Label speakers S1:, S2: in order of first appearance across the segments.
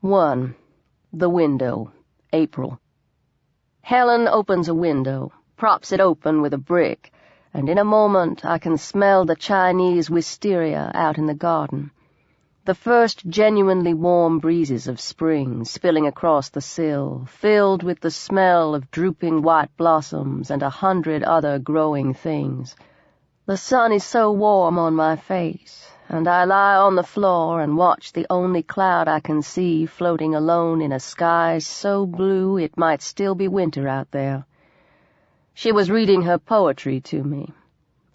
S1: 1. The window. April. Helen opens a window, props it open with a brick, and in a moment I can smell the Chinese wisteria out in the garden. The first genuinely warm breezes of spring spilling across the sill, filled with the smell of drooping white blossoms and 100 other growing things. The sun is so warm on my face, and I lie on the floor and watch the only cloud I can see floating alone in a sky so blue it might still be winter out there. She was reading her poetry to me.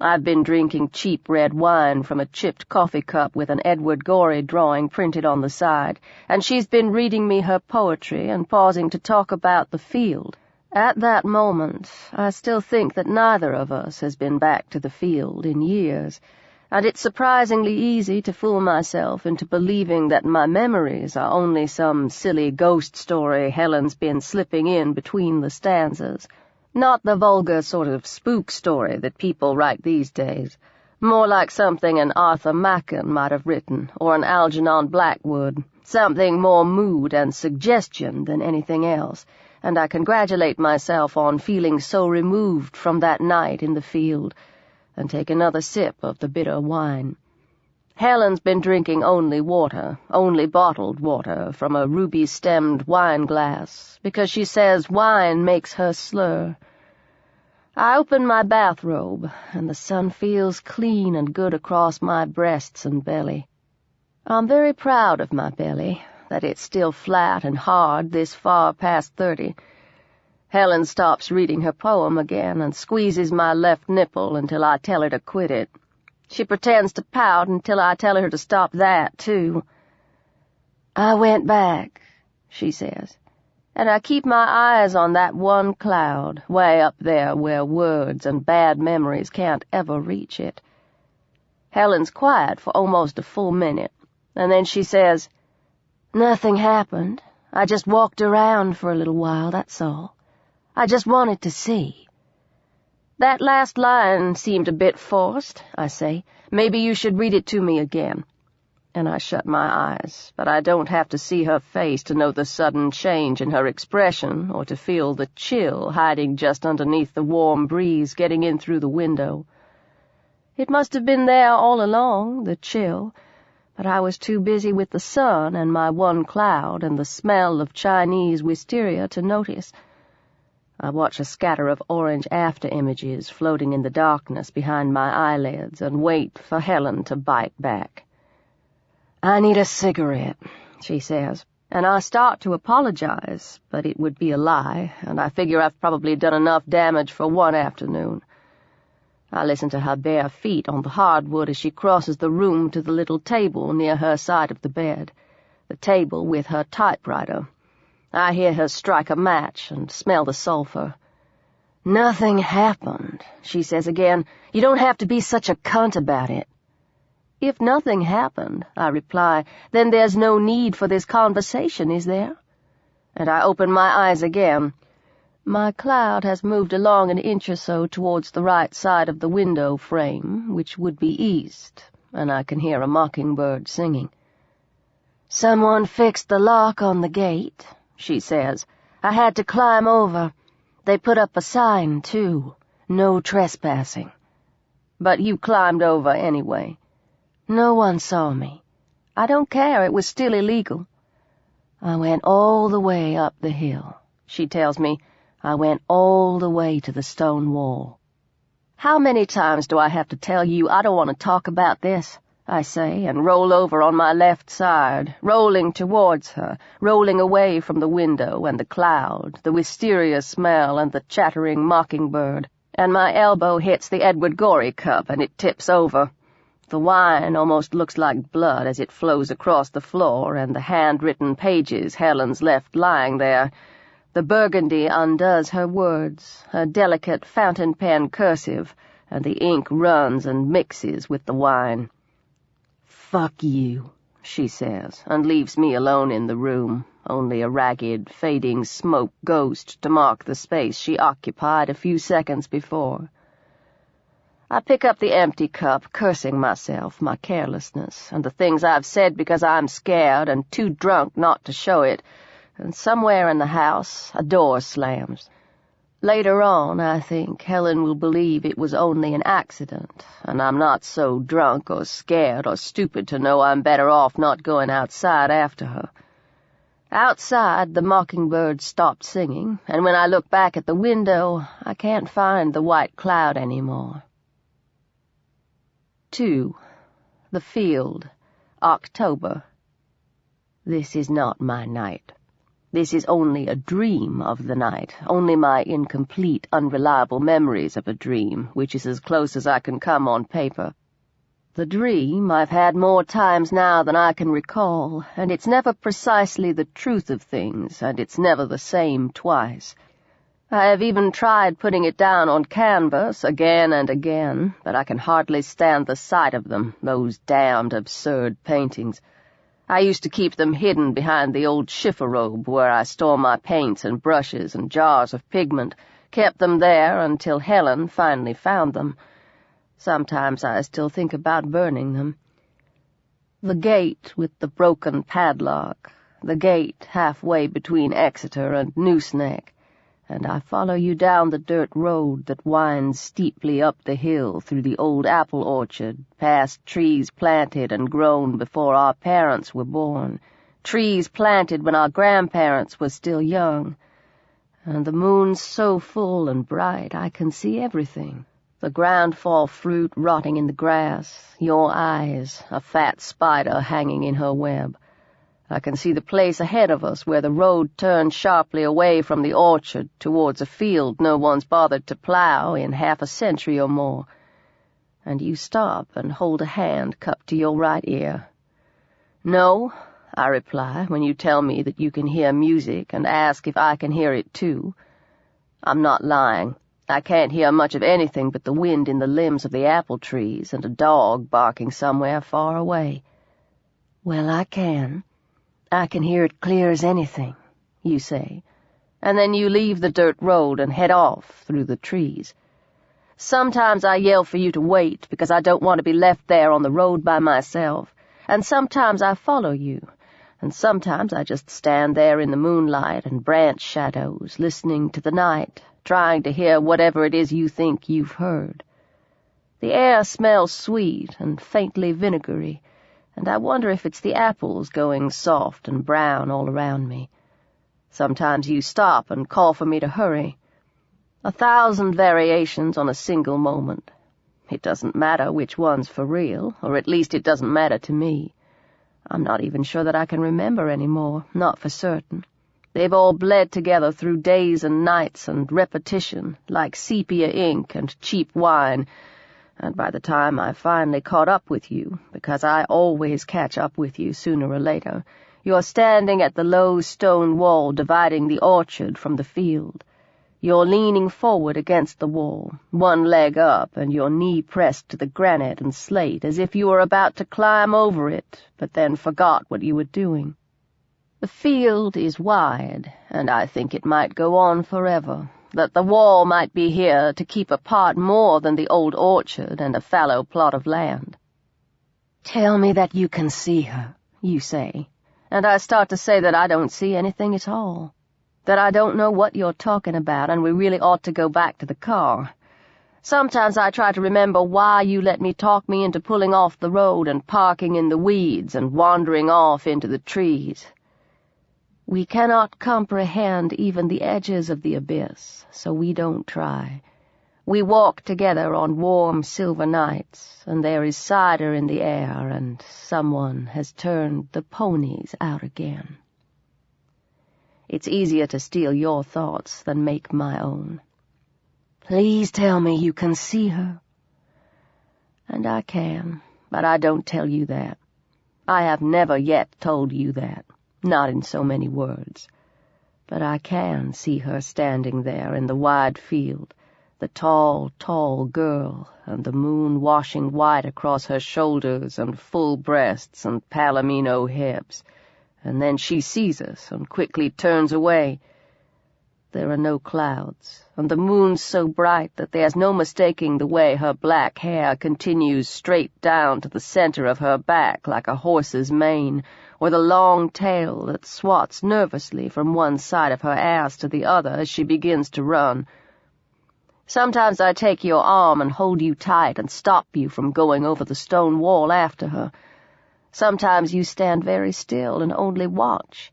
S1: I've been drinking cheap red wine from a chipped coffee cup with an Edward Gorey drawing printed on the side, and she's been reading me her poetry and pausing to talk about the field. At that moment, I still think that neither of us has been back to the field in years, and it's surprisingly easy to fool myself into believing that my memories are only some silly ghost story Helen's been slipping in between the stanzas. Not the vulgar sort of spook story that people write these days, more like something an Arthur Machen might have written, or an Algernon Blackwood, something more mood and suggestion than anything else, and I congratulate myself on feeling so removed from that night in the field, and take another sip of the bitter wine. Helen's been drinking only water, only bottled water, from a ruby-stemmed wine glass, because she says wine makes her slur. I open my bathrobe, and the sun feels clean and good across my breasts and belly. I'm very proud of my belly, that it's still flat and hard this far past 30. Helen stops reading her poem again and squeezes my left nipple until I tell her to quit it. She pretends to pout until I tell her to stop that, too. I went back, she says, and I keep my eyes on that one cloud, way up there where words and bad memories can't ever reach it. Helen's quiet for almost a full minute, and then she says, "Nothing happened. I just walked around for a little while, that's all. I just wanted to see." "That last line seemed a bit forced," I say. "Maybe you should read it to me again." And I shut my eyes, but I don't have to see her face to know the sudden change in her expression or to feel the chill hiding just underneath the warm breeze getting in through the window. It must have been there all along, the chill, but I was too busy with the sun and my one cloud and the smell of Chinese wisteria to notice. I watch a scatter of orange after-images floating in the darkness behind my eyelids and wait for Helen to bite back. "I need a cigarette," she says, and I start to apologize, but it would be a lie, and I figure I've probably done enough damage for one afternoon. I listen to her bare feet on the hardwood as she crosses the room to the little table near her side of the bed, the table with her typewriter. I hear her strike a match and smell the sulfur. "Nothing happened," she says again. "You don't have to be such a cunt about it." "If nothing happened," I reply, "then there's no need for this conversation, is there?" And I open my eyes again. My cloud has moved along an inch or so towards the right side of the window frame, which would be east, and I can hear a mockingbird singing. "Someone fixed the lock on the gate," she says. "I had to climb over. They put up a sign, too. No trespassing." "But you climbed over anyway." "No one saw me. I don't care, it was still illegal." "I went all the way up the hill," she tells me. "I went all the way to the stone wall." "How many times do I have to tell you I don't want to talk about this?" I say, and roll over on my left side, rolling towards her, rolling away from the window and the cloud, the wisteria smell and the chattering mockingbird, and my elbow hits the Edward Gorey cup and it tips over. The wine almost looks like blood as it flows across the floor and the handwritten pages Helen's left lying there. The burgundy undoes her words, her delicate fountain pen cursive, and the ink runs and mixes with the wine. "Fuck you," she says, and leaves me alone in the room, only a ragged, fading smoke ghost to mark the space she occupied a few seconds before. I pick up the empty cup, cursing myself, my carelessness, and the things I've said because I'm scared and too drunk not to show it, and somewhere in the house a door slams. Later on, I think, Helen will believe it was only an accident, and I'm not so drunk or scared or stupid to know I'm better off not going outside after her. Outside, the mockingbird stopped singing, and when I look back at the window, I can't find the white cloud anymore. 2. The Field, October. This is not my night. This is only a dream of the night, only my incomplete, unreliable memories of a dream, which is as close as I can come on paper. The dream I've had more times now than I can recall, and it's never precisely the truth of things, and it's never the same twice. I have even tried putting it down on canvas again and again, but I can hardly stand the sight of them, those damned absurd paintings. I used to keep them hidden behind the old chifforobe where I store my paints and brushes and jars of pigment, kept them there until Helen finally found them. Sometimes I still think about burning them. The gate with the broken padlock, the gate halfway between Exeter and Nooseneck, and I follow you down the dirt road that winds steeply up the hill through the old apple orchard, past trees planted and grown before our parents were born, trees planted when our grandparents were still young. And the moon's so full and bright I can see everything. The ground-fall fruit rotting in the grass, your eyes, a fat spider hanging in her web. I can see the place ahead of us where the road turns sharply away from the orchard towards a field no one's bothered to plow in half a century or more. And you stop and hold a hand cupped to your right ear. "No," I reply, when you tell me that you can hear music and ask if I can hear it too. I'm not lying. I can't hear much of anything but the wind in the limbs of the apple trees and a dog barking somewhere far away. "Well, I can. I can hear it clear as anything," you say, and then you leave the dirt road and head off through the trees. Sometimes I yell for you to wait because I don't want to be left there on the road by myself, and sometimes I follow you, and sometimes I just stand there in the moonlight and branch shadows, listening to the night, trying to hear whatever it is you think you've heard. The air smells sweet and faintly vinegary, and I wonder if it's the apples going soft and brown all around me. Sometimes you stop and call for me to hurry. 1,000 variations on a single moment. It doesn't matter which one's for real, or at least it doesn't matter to me. I'm not even sure that I can remember anymore, not for certain. They've all bled together through days and nights and repetition, like sepia ink and cheap wine, and by the time I finally caught up with you, because I always catch up with you sooner or later, you're standing at the low stone wall dividing the orchard from the field. You're leaning forward against the wall, one leg up and your knee pressed to the granite and slate as if you were about to climb over it, but then forgot what you were doing. The field is wide, and I think it might go on forever, that the wall might be here to keep apart more than the old orchard and a fallow plot of land. "Tell me that you can see her," you say, and I start to say that I don't see anything at all, that I don't know what you're talking about, and we really ought to go back to the car. Sometimes I try to remember why you let me talk me into pulling off the road and parking in the weeds and wandering off into the trees. We cannot comprehend even the edges of the abyss, so we don't try. We walk together on warm silver nights, and there is cider in the air, and someone has turned the ponies out again. It's easier to steal your thoughts than make my own. Please tell me you can see her. And I can, but I don't tell you that. I have never yet told you that. Not in so many words. But I can see her standing there in the wide field, the tall, tall girl, and the moon washing white across her shoulders and full breasts and palomino hips. And then she sees us and quickly turns away. there are no clouds, and the moon's so bright that there's no mistaking the way her black hair continues straight down to the center of her back like a horse's mane, or the long tail that swats nervously from one side of her ass to the other as she begins to run. Sometimes I take your arm and hold you tight and stop you from going over the stone wall after her. Sometimes you stand very still and only watch.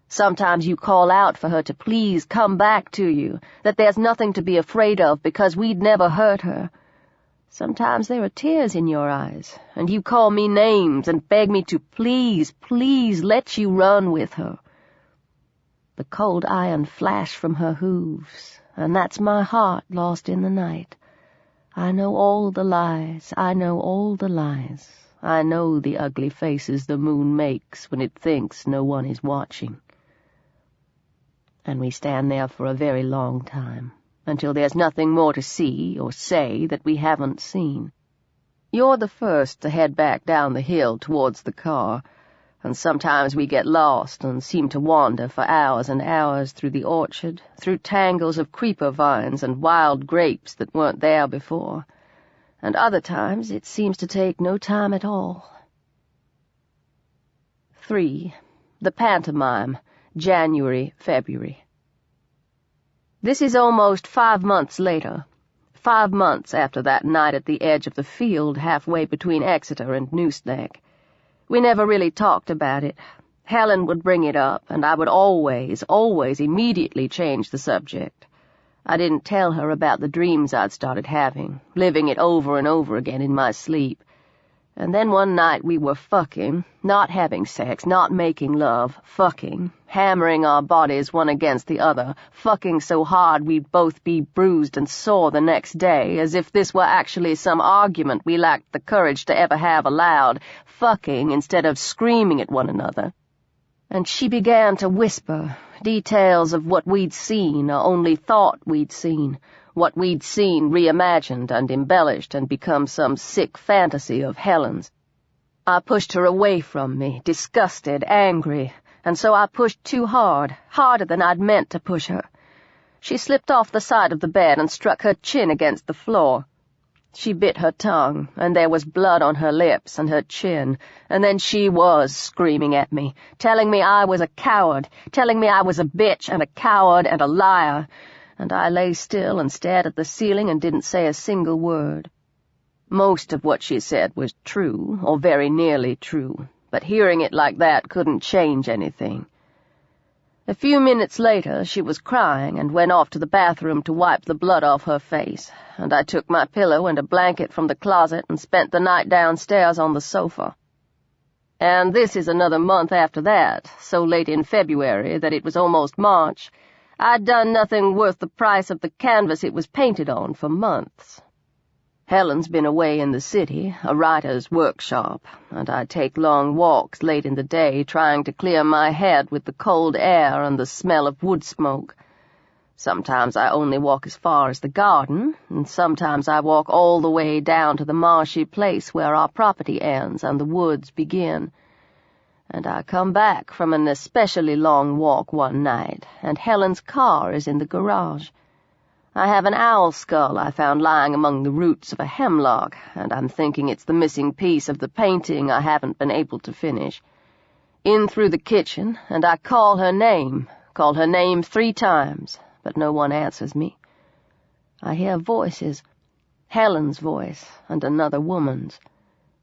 S1: Sometimes you call out for her to please come back to you, that there's nothing to be afraid of because we'd never hurt her. Sometimes there are tears in your eyes, and you call me names and beg me to please, please let you run with her. The cold iron flash from her hooves, and that's my heart lost in the night. I know all the lies, I know all the lies. I know the ugly faces the moon makes when it thinks no one is watching. And we stand there for a very long time, until there's nothing more to see or say that we haven't seen. You're the first to head back down the hill towards the car, and sometimes we get lost and seem to wander for hours and hours through the orchard, through tangles of creeper vines and wild grapes that weren't there before, and other times it seems to take no time at all. 3. The Pantomime, January, February. This is almost 5 months later, 5 months after that night at the edge of the field halfway between Exeter and Newsnack. We never really talked about it. Helen would bring it up, and I would always immediately change the subject. I didn't tell her about the dreams I'd started having, living it over and over again in my sleep. And then one night we were fucking, not having sex, not making love, fucking, hammering our bodies one against the other, fucking so hard we'd both be bruised and sore the next day, as if this were actually some argument we lacked the courage to ever have aloud, fucking instead of screaming at one another. And she began to whisper, details of what we'd seen or only thought we'd seen, what we'd seen reimagined and embellished and become some sick fantasy of Helen's. I pushed her away from me, disgusted, angry, and so I pushed too hard, harder than I'd meant to push her. She slipped off the side of the bed and struck her chin against the floor. She bit her tongue, and there was blood on her lips and her chin, and then she was screaming at me, telling me I was a coward, telling me I was a bitch and a coward and a liar, and I lay still and stared at the ceiling and didn't say a single word. Most of what she said was true, or very nearly true, but hearing it like that couldn't change anything. A few minutes later she was crying and went off to the bathroom to wipe the blood off her face, and I took my pillow and a blanket from the closet and spent the night downstairs on the sofa. And this is another month after that, so late in February that it was almost March. I'd done nothing worth the price of the canvas it was painted on for months. Helen's been away in the city, a writer's workshop, and I take long walks late in the day trying to clear my head with the cold air and the smell of wood smoke. Sometimes I only walk as far as the garden, and sometimes I walk all the way down to the marshy place where our property ends and the woods begin. And I come back from an especially long walk one night, and Helen's car is in the garage. I have an owl skull I found lying among the roots of a hemlock, and I'm thinking it's the missing piece of the painting I haven't been able to finish. In through the kitchen, and I call her name 3 times, but no one answers me. I hear voices, Helen's voice and another woman's,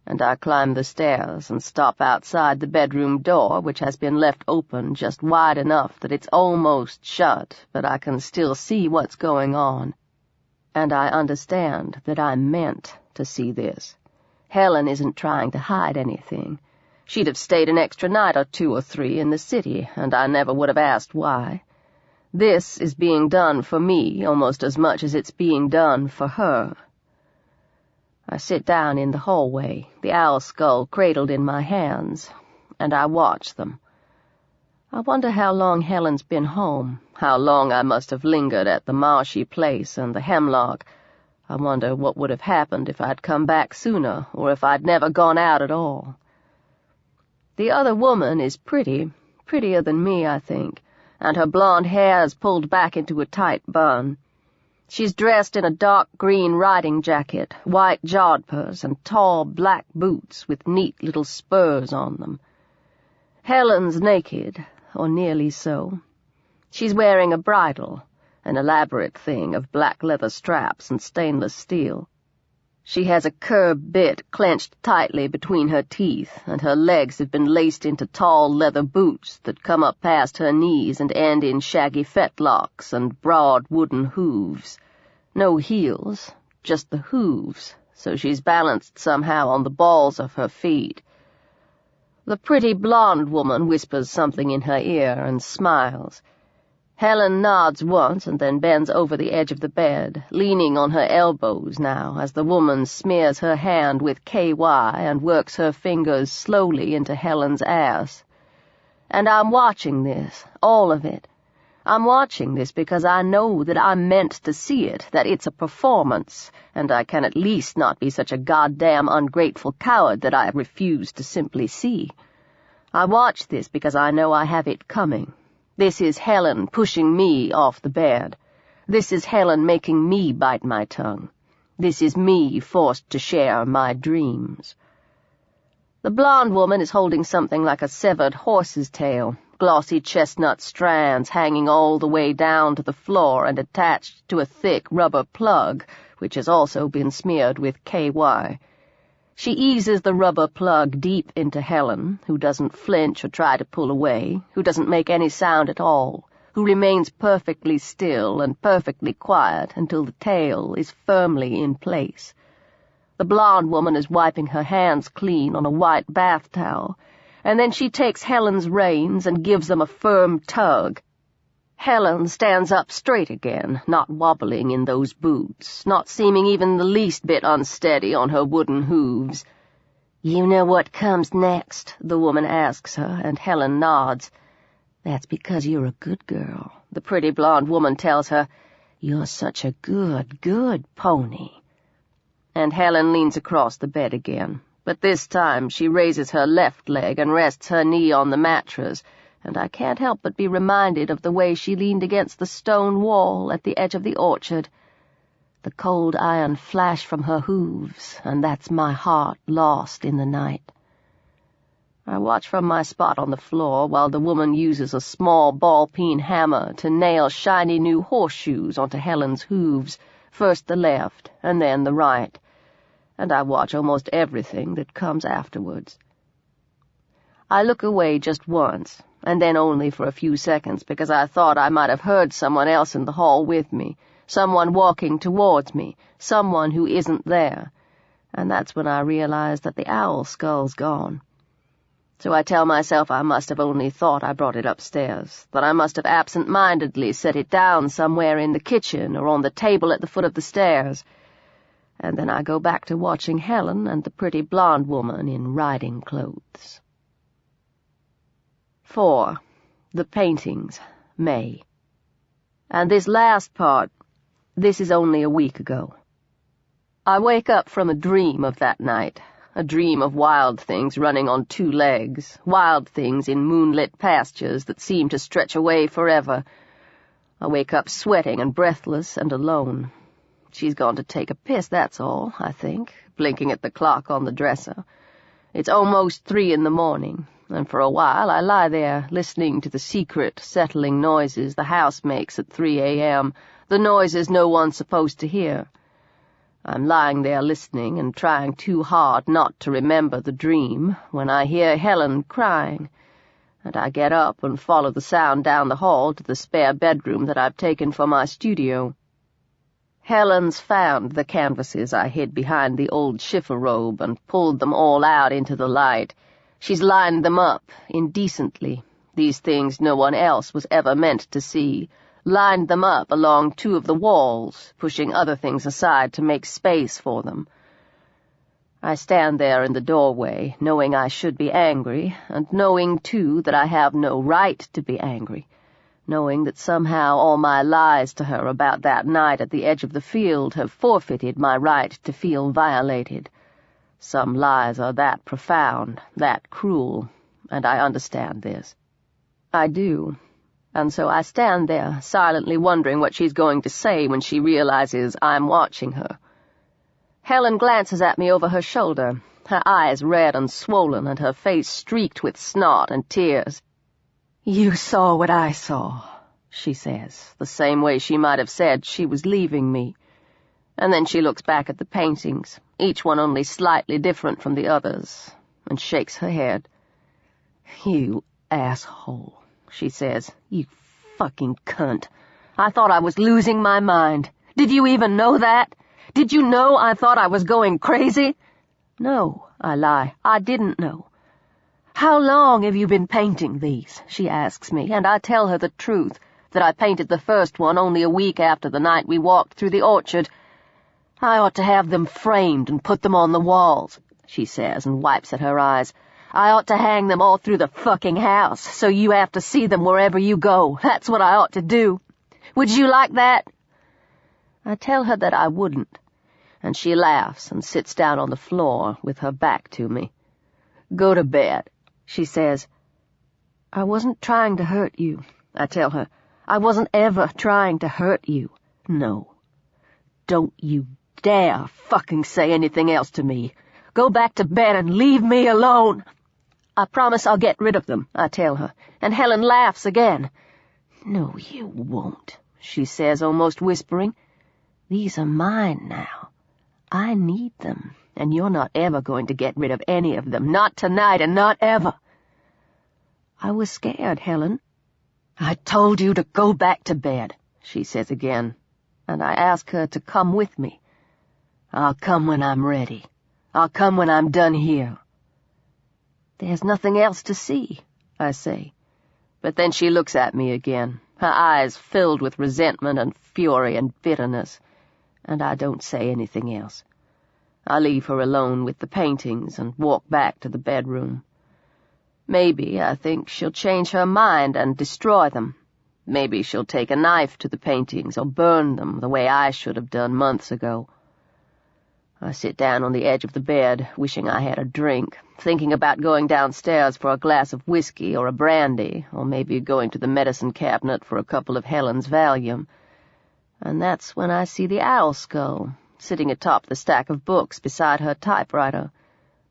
S1: and I climb the stairs and stop outside the bedroom door, which has been left open just wide enough that it's almost shut, but I can still see what's going on. And I understand that I'm meant to see this. Helen isn't trying to hide anything. She'd have stayed an extra night or 2 or 3 in the city, and I never would have asked why. This is being done for me almost as much as it's being done for her. I sit down in the hallway, the owl skull cradled in my hands, and I watch them. I wonder how long Helen's been home, how long I must have lingered at the marshy place and the hemlock. I wonder what would have happened if I'd come back sooner, or if I'd never gone out at all. The other woman is pretty, prettier than me, I think, and her blonde hair is pulled back into a tight bun. She's dressed in a dark green riding jacket, white jodhpurs, and tall black boots with neat little spurs on them. Helen's naked, or nearly so. She's wearing a bridle, an elaborate thing of black leather straps and stainless steel. She has a curb bit clenched tightly between her teeth, and her legs have been laced into tall leather boots that come up past her knees and end in shaggy fetlocks and broad wooden hooves. No heels, just the hooves, so she's balanced somehow on the balls of her feet. The pretty blonde woman whispers something in her ear and smiles. Helen nods once and then bends over the edge of the bed, leaning on her elbows now as the woman smears her hand with KY and works her fingers slowly into Helen's ass. And I'm watching this, all of it. I'm watching this because I know that I'm meant to see it, that it's a performance, and I can at least not be such a goddamn ungrateful coward that I refuse to simply see. I watch this because I know I have it coming. This is Helen pushing me off the bed. This is Helen making me bite my tongue. This is me forced to share my dreams. The blonde woman is holding something like a severed horse's tail, glossy chestnut strands hanging all the way down to the floor and attached to a thick rubber plug, which has also been smeared with KY. She eases the rubber plug deep into Helen, who doesn't flinch or try to pull away, who doesn't make any sound at all, who remains perfectly still and perfectly quiet until the tail is firmly in place. The blonde woman is wiping her hands clean on a white bath towel, and then she takes Helen's reins and gives them a firm tug. Helen stands up straight again, not wobbling in those boots, not seeming even the least bit unsteady on her wooden hooves. "You know what comes next?" the woman asks her, and Helen nods. "That's because you're a good girl," the pretty blonde woman tells her. "You're such a good pony." And Helen leans across the bed again, but this time she raises her left leg and rests her knee on the mattress, and I can't help but be reminded of the way she leaned against the stone wall at the edge of the orchard. The cold iron flash from her hooves, and that's my heart lost in the night. I watch from my spot on the floor while the woman uses a small ball-peen hammer to nail shiny new horseshoes onto Helen's hooves, first the left and then the right, and I watch almost everything that comes afterwards. I look away just once, and then only for a few seconds, because I thought I might have heard someone else in the hall with me, someone walking towards me, someone who isn't there, and that's when I realized that the owl skull's gone. So I tell myself I must have only thought I brought it upstairs, that I must have absent-mindedly set it down somewhere in the kitchen or on the table at the foot of the stairs, and then I go back to watching Helen and the pretty blonde woman in riding clothes. 4. The Paintings, May. And this last part, this is only a week ago. I wake up from a dream of that night, a dream of wild things running on 2 legs, wild things in moonlit pastures that seem to stretch away forever. I wake up sweating and breathless and alone. She's gone to take a piss, that's all, I think, blinking at the clock on the dresser. It's almost 3 a.m, and for a while I lie there, listening to the secret, settling noises the house makes at 3 a.m., the noises no one's supposed to hear. I'm lying there listening and trying too hard not to remember the dream when I hear Helen crying, and I get up and follow the sound down the hall to the spare bedroom that I've taken for my studio. Helen's found the canvases I hid behind the old chifforobe and pulled them all out into the light. She's lined them up, indecently, these things no one else was ever meant to see, lined them up along 2 of the walls, pushing other things aside to make space for them. I stand there in the doorway, knowing I should be angry, and knowing, too, that I have no right to be angry, knowing that somehow all my lies to her about that night at the edge of the field have forfeited my right to feel violated. Some lies are that profound, that cruel, and I understand this. I do. and so I stand there, silently wondering what she's going to say when she realizes I'm watching her. Helen glances at me over her shoulder, her eyes red and swollen and her face streaked with snot and tears. "You saw what I saw," she says, the same way she might have said she was leaving me. And then she looks back at the paintings, each one only slightly different from the others, and shakes her head. "You asshole," she says. "You fucking cunt. I thought I was losing my mind. Did you even know that? Did you know I thought I was going crazy?" "No," I lie. "I didn't know." "How long have you been painting these?" she asks me, and I tell her the truth, that I painted the first one only a week after the night we walked through the orchard. "I ought to have them framed and put them on the walls," she says, and wipes at her eyes. "I ought to hang them all through the fucking house, so you have to see them wherever you go. That's what I ought to do. Would you like that?" I tell her that I wouldn't, and she laughs and sits down on the floor with her back to me. "Go to bed," she says. "I wasn't trying to hurt you," I tell her. "I wasn't ever trying to hurt you. No. Don't you dare fucking say anything else to me. Go back to bed and leave me alone." "I promise I'll get rid of them," I tell her, and Helen laughs again. "No, you won't," she says, almost whispering. "These are mine now. I need them, and you're not ever going to get rid of any of them, not tonight and not ever." "I was scared, Helen." "I told you to go back to bed," she says again, and I ask her to come with me. "I'll come when I'm ready. I'll come when I'm done here." "There's nothing else to see," I say. But then she looks at me again, her eyes filled with resentment and fury and bitterness, and I don't say anything else. I leave her alone with the paintings and walk back to the bedroom. Maybe, I think, she'll change her mind and destroy them. Maybe she'll take a knife to the paintings or burn them the way I should have done months ago. I sit down on the edge of the bed, wishing I had a drink, thinking about going downstairs for a glass of whiskey or a brandy, or maybe going to the medicine cabinet for a couple of Helen's Valium. And that's when I see the owl skull, sitting atop the stack of books beside her typewriter,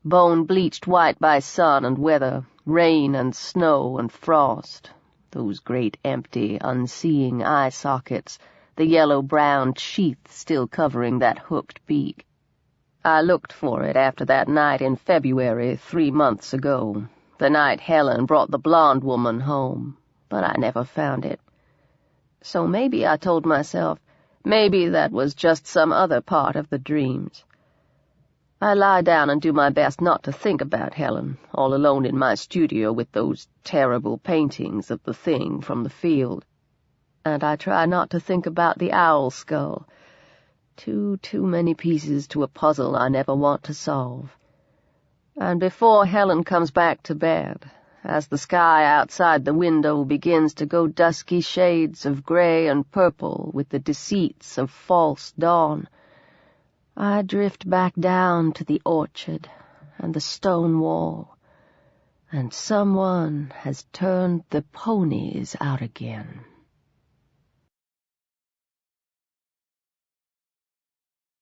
S1: bone bleached white by sun and weather, rain and snow and frost, those great empty, unseeing eye sockets, the yellow-brown sheath still covering that hooked beak. I looked for it after that night in February 3 months ago, the night Helen brought the blonde woman home, but I never found it. So maybe, I told myself, maybe that was just some other part of the dreams. I lie down and do my best not to think about Helen, all alone in my studio with those terrible paintings of the thing from the field. And I try not to think about the owl skull. Too many pieces to a puzzle I never want to solve. And before Helen comes back to bed, as the sky outside the window begins to go dusky shades of gray and purple with the deceits of false dawn, I drift back down to the orchard and the stone wall, and someone has turned the ponies out again.